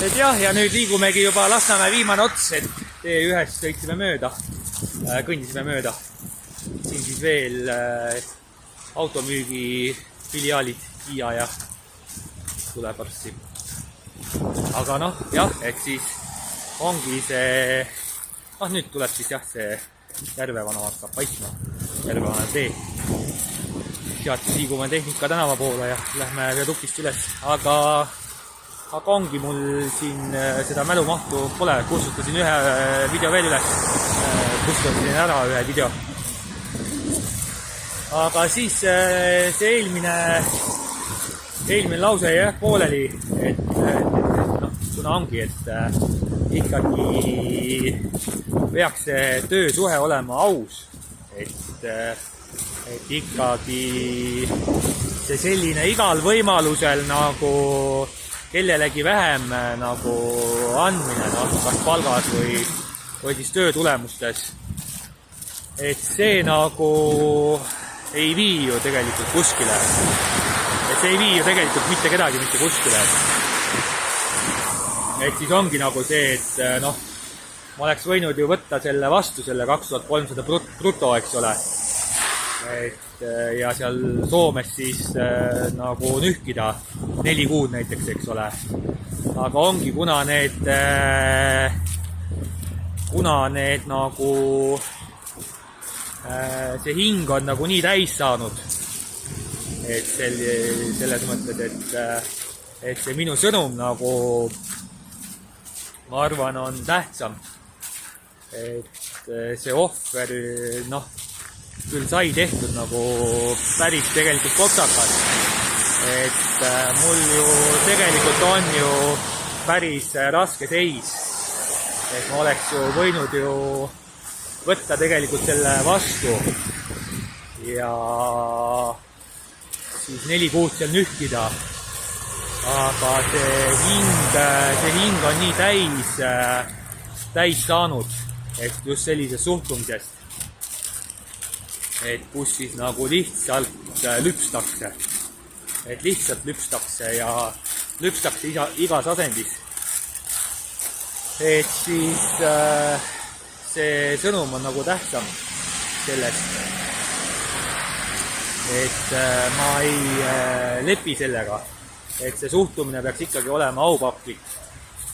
et jah, ja nüüd liigumegi juba Lasnamäe viimane ots, et T1-st sõitsime mööda, kõndisime mööda. Siin siis veel automüügi filiaalid Kiia ja tuleb varsti. Aga noh, jah, et siis ongi see, nüüd tuleb siis jah, see Järvevana hakkab paikma, Järvevana tee. Sealt liigume Tehnika tänava poole ja lähme viaduktist üles, aga ongi mul siin seda mälumahtu pole, kustutasin ühe video veel üles, kustutasin ära ühe video. Aga siis see eelmine lause jah pooleli, et kuna ongi, et ikkagi peaks see töösuhe olema aus, et ikkagi see selline igal võimalusel nagu kellelegi vähem nagu andmine, kas palgas või siis töö tulemustes, et see nagu ei vii ju tegelikult kuskile. Et see ei vii ju tegelikult mitte kedagi mitte kuskile. Et siis ongi nagu see, et ma oleks võinud ju võtta selle vastu, selle 2300 bruto, eks ole. Ja seal Soomes siis nagu nühkida 4 kuud näiteks, eks ole. Aga ongi, kuna need nagu see hing on nagu nii täis saanud, et selles mõttes, et see minu sõnum nagu ma arvan on tähtsam, et see ohver küll sai tehtud nagu päris tegelikult kopsakas, et mul ju tegelikult on ju päris raske seis, et ma oleks ju võinud ju võtta tegelikult selle vastu ja siis 4 kuud seal nühkida, aga see hing on nii täis saanud, et just sellisest suhtumisest, et kus siis nagu lihtsalt lüpstakse, et lihtsalt lüpstakse ja lüpstakse igas asendis, et siis see sõnum on nagu tähtsam sellest, et ma ei lepi sellega, et see suhtumine peaks ikkagi olema aupaklik.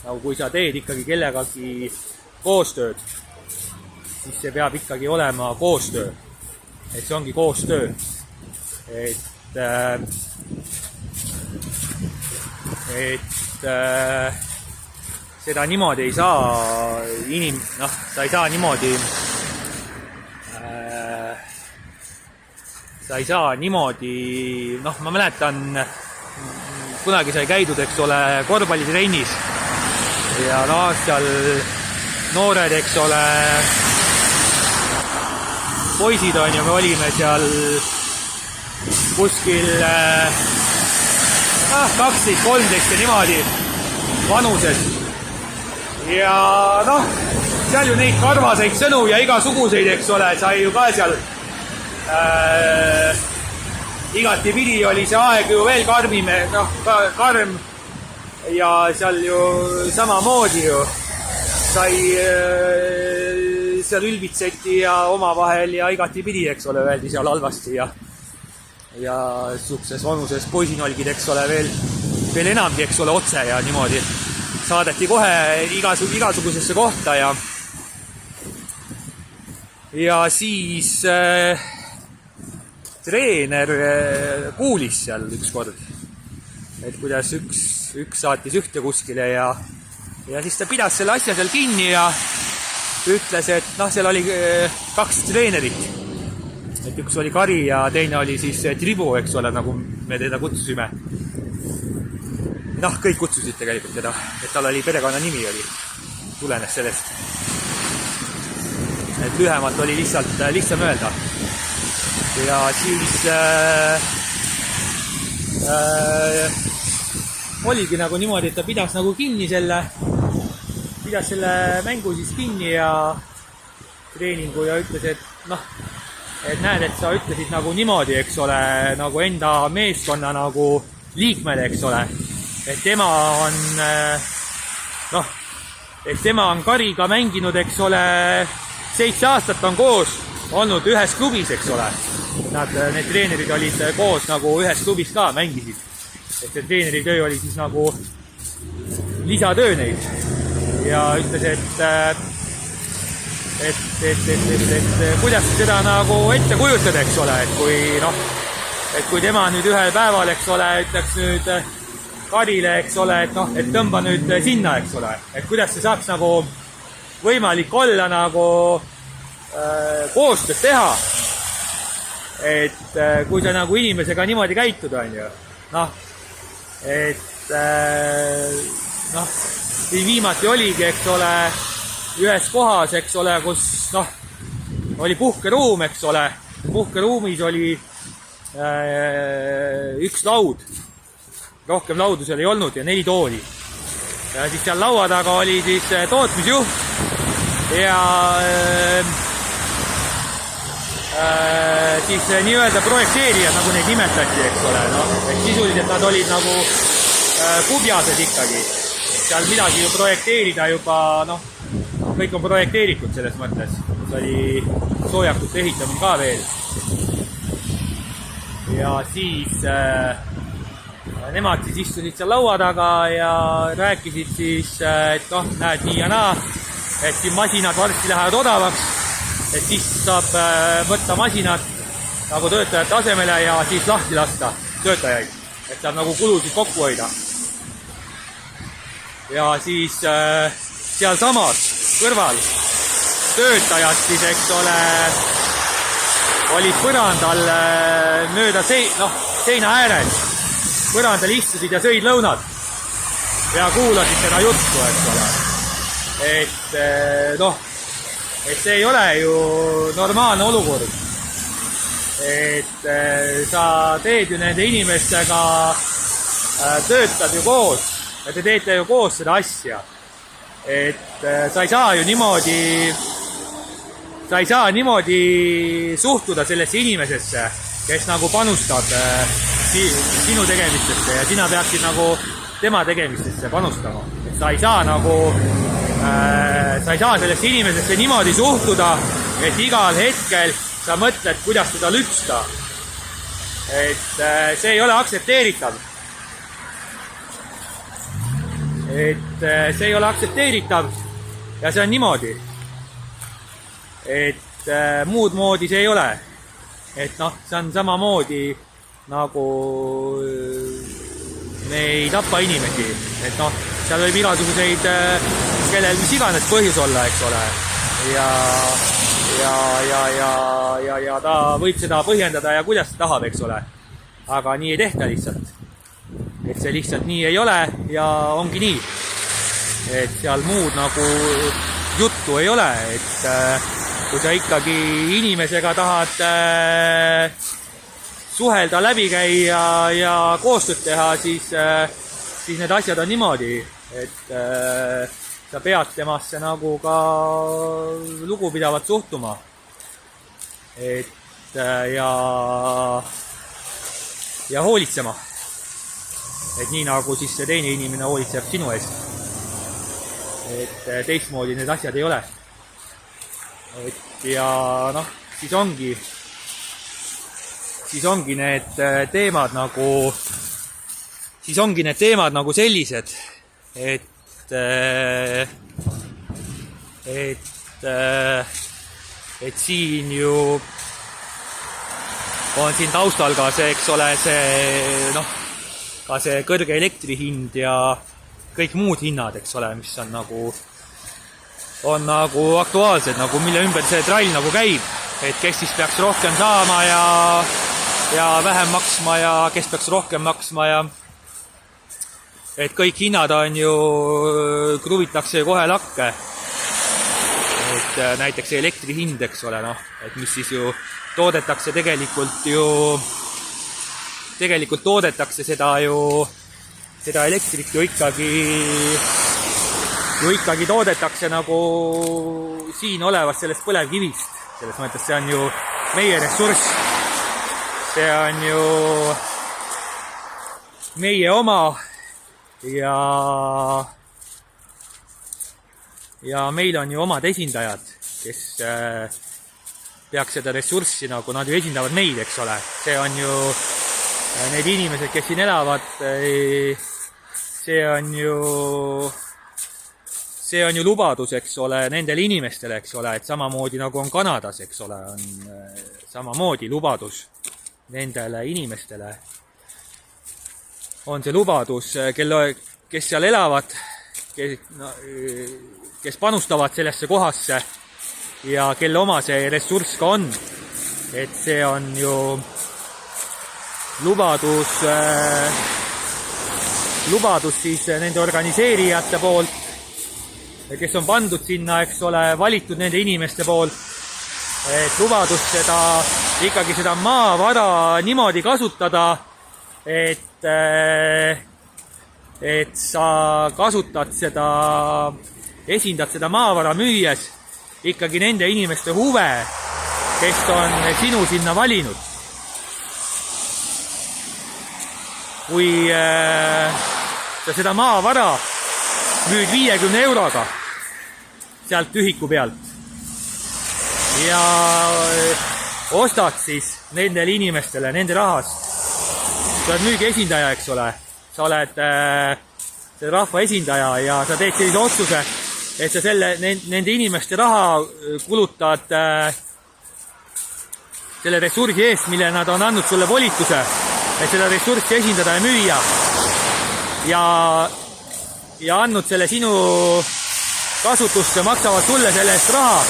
Nagu kui sa teed ikkagi kellegagi koostööd, siis see peab ikkagi olema koostöö. Et see ongi koostöö. Et seda niimoodi ei saa sa ei saa niimoodi ma mäletan, kunagi sai käidud, eks ole, korvpallitrennis ja seal noored, eks ole, poisid on ja me olime seal kuskil 12-13 ja niimoodi vanuses ja seal ju neid karvaseid sõnu ja igasuguseid, eks ole, sai ju ka seal igati pidi oli see aeg ju veel karm ja seal ju samamoodi ju sai seal ülbitseti ja omavahel ja igati pidi, eks ole, öeldi seal halvasti ja suhtses vanuses poisinolgid, eks ole, veel enamgi, eks ole, otse ja niimoodi saadeti kohe igasugusesse kohta ja siis treener kuulis seal ükskord, et kuidas üks saatis ühte kuskile ja siis ta pidas selle asja seal kinni ja ütles, et seal oli 2 treenerit, et üks oli Kari ja teine oli siis Tribu, eks ole, nagu me teda kutsusime. Kõik kutsusid tegelikult teda, et tal oli perekonna nimi tulenes sellest, et lühemalt oli lihtsam öelda. Ja siis oligi nagu niimoodi, et ta pidas nagu kinni selle mängu siis kinni ja treeningu ja ütles, et näed, et sa ütlesid nagu niimoodi, eks ole, nagu enda meeskonna nagu liikmele, eks ole, et tema on noh, et tema on kariga mänginud, eks ole, 7 aastat on koos olnud ühes klubis, eks ole. Need treenerid olid koos nagu ühes klubis ka, mängisid. Et see treeneri töö oli siis nagu lisatöö neid. Ja ütles, et kuidas seda nagu ette kujutada, eks ole, et kui tema nüüd ühel päeval, eks ole, ütleks nüüd Karile, eks ole, et tõmba nüüd sinna, eks ole, et kuidas see saaks nagu võimalik olla nagu koostööd teha, et kui sa nagu inimesega niimoodi käitud, on ju, viimati oligi, eks ole, ühes kohas, eks ole, kus oli puhkeruum, eks ole, puhkeruumis oli üks laud, rohkem laudu seal ei olnud ja 4 tooli. Ja siis seal laua taga oli siis tootmisjuht ja siis nii-öelda projekteerijad, nagu neid nimetati, eks ole, et sisuliselt nad olid nagu kubjased ikkagi. Seal midagi ju projekteerida juba, kõik on projekteeritud selles mõttes. See oli soojakute ehitamine ka veel. Ja siis nemad siis istusid seal laua taga ja rääkisid siis, et näed nii ja naa, et siin masinad varsti lähevad odavaks, et siis saab võtta masinad nagu töötajate asemele ja siis lahti lasta töötajaid, et saab nagu kulusid kokku hoida. Ja siis seal samas kõrval töötajad siis, eks ole, olid põrandal mööda seina ääres. Põrandal istusid ja sõid lõunad ja kuulasid seda juttu, eks ole. Et see ei ole ju normaalne olukord. Et sa teed ju nende inimestega, töötad ju koos ja te teete ju koos seda asja. Et sa ei saa ju niimoodi suhtuda sellesse inimesesse, kes nagu panustab sinu tegemistesse ja sina peaksid nagu tema tegemistesse panustama. Et sa ei saa sellesse inimesesse niimoodi suhtuda, et igal hetkel sa mõtled, kuidas teda lüpsta. Et see ei ole aktsepteeritav. Et see ei ole aktsepteeritav ja see on niimoodi. Et muud moodi see ei ole. Et see on samamoodi nagu me ei tapa inimesi. Et seal võib igasuguseid, kellel mis iganes põhjus olla, eks ole. Ja ta võib seda põhjendada ja kuidas ta tahab, eks ole. Aga nii ei tehta lihtsalt. Et see lihtsalt nii ei ole ja ongi nii. Et seal muud nagu juttu ei ole, et kui sa ikkagi inimesega tahad suhelda, läbi käia ja koostööd teha, siis need asjad on niimoodi, et sa pead temasse nagu ka lugupidavalt suhtuma. Et ja hoolitsema. Et nii nagu siis see teine inimene hoolitseb sinu eest. Et teistmoodi need asjad ei ole. Et ja siis ongi need teemad nagu sellised, et siin ju on siin taustal ka see, eks ole, ka see kõrge elektrihind ja kõik muud hinnad, eks ole, mis on nagu aktuaalsed, nagu mille ümber see trall nagu käib, et kes siis peaks rohkem saama ja vähem maksma ja kes peaks rohkem maksma ja et kõik hinnad on ju, kruvitakse kohe lakke. Et näiteks elektri hind, eks ole, et mis siis ju toodetakse tegelikult toodetakse seda elektrit ju ikkagi toodetakse nagu siin olevast sellest põlevkivist. Selles mõttes see on ju meie ressurss. See on ju meie oma ja meil on ju omad esindajad, kes peaks seda ressurssi nagu, nad ju esindavad meid, eks ole. See on ju need inimesed, kes siin elavad, see on ju lubadus, eks ole, nendele inimestele, eks ole, et samamoodi nagu on Kanadas, eks ole, on samamoodi lubadus nendele inimestele. On see lubadus, kes seal elavad, kes panustavad sellesse kohasse ja kelle oma see ressurss ka on. Et see on ju lubadus siis nende organiseerijate poolt, kes on pandud sinna, eks ole, valitud nende inimeste poolt, et lubadus ikkagi seda maavara niimoodi kasutada, et sa kasutad seda, esindad seda maavara müües ikkagi nende inimeste huve, kes on sinu sinna valinud. Kui sa seda maavara müüd 50 euroga sealt ühiku pealt ja ostad siis nendele inimestele, nende rahast, sa oled müügi esindaja, eks ole, sa oled rahva esindaja ja sa teed sellise otsuse, et sa nende inimeste raha kulutad selle ressursi eest, mille nad on andnud sulle volituse, et seda ressurssi esindada ja müüa ja andnud selle sinu kasutusse, maksavad sulle selle eest raha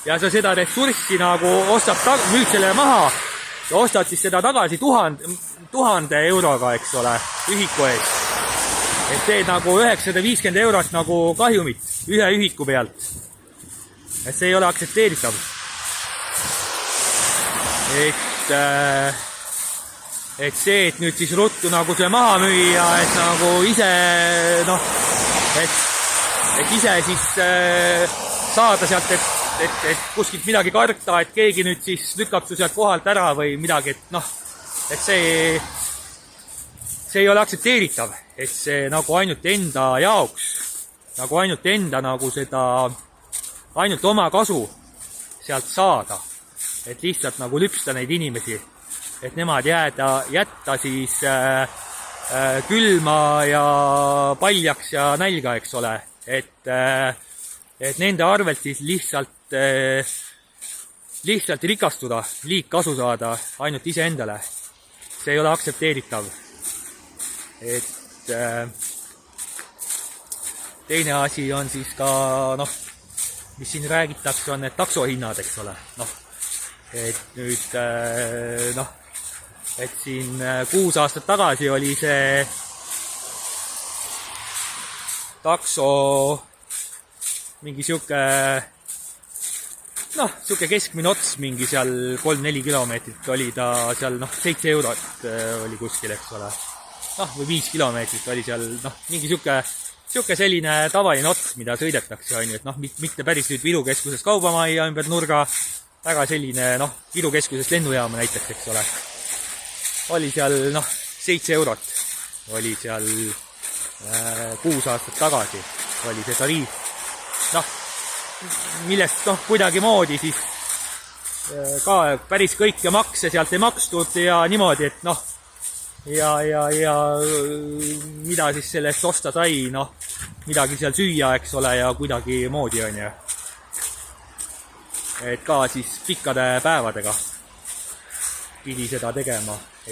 ja sa seda ressurssi nagu müüd selle maha ja ostad siis seda tagasi 1000 euroga, eks ole, ühiku eest. Et teed nagu 950 eurot nagu kahjumit ühe ühiku pealt. Et see ei ole aktsepteeritav. Et see, et nüüd siis ruttu nagu see maha müüa, et nagu ise, et ise siis saada sealt, et kuskilt midagi karta, et keegi nüüd siis lükkab su sealt kohalt ära või midagi, et et see ei ole aktsepteeritav, et see nagu ainult enda jaoks, nagu ainult enda nagu seda, ainult oma kasu sealt saada, et lihtsalt nagu lüpsta neid inimesi, et nemad jätta siis külma ja paljaks ja nälga, eks ole, et nende arvelt siis lihtsalt rikastuda, liigkasu saada ainult iseendale. See ei ole aktsepteeritav. Et teine asi on siis ka, mis siin räägitakse, on need taksohinnad, eks ole. Et nüüd, et siin 6 aastat tagasi oli see takso mingi siuke keskmine ots, mingi seal 3-4 kilomeetrit oli ta seal, 7 eurot oli kuskil, eks ole. Või 5 kilomeetrit oli seal, mingi siuke selline tavaline ots, mida sõidetakse, on ju, et mitte päris nüüd Viru keskuses kaubamajja ümber nurga, väga selline, Viru keskuses lennujaama näiteks, eks ole. Oli seal, 7 eurot oli seal 6 aastat tagasi, oli see tariif. Millest, kuidagi moodi siis ka päris kõike makse sealt ei makstud ja niimoodi, et ja mida siis sellest osta sai, midagi seal süüa, eks ole, ja kuidagi moodi, on ju. Et ka siis pikkade päevadega pidi seda tegema.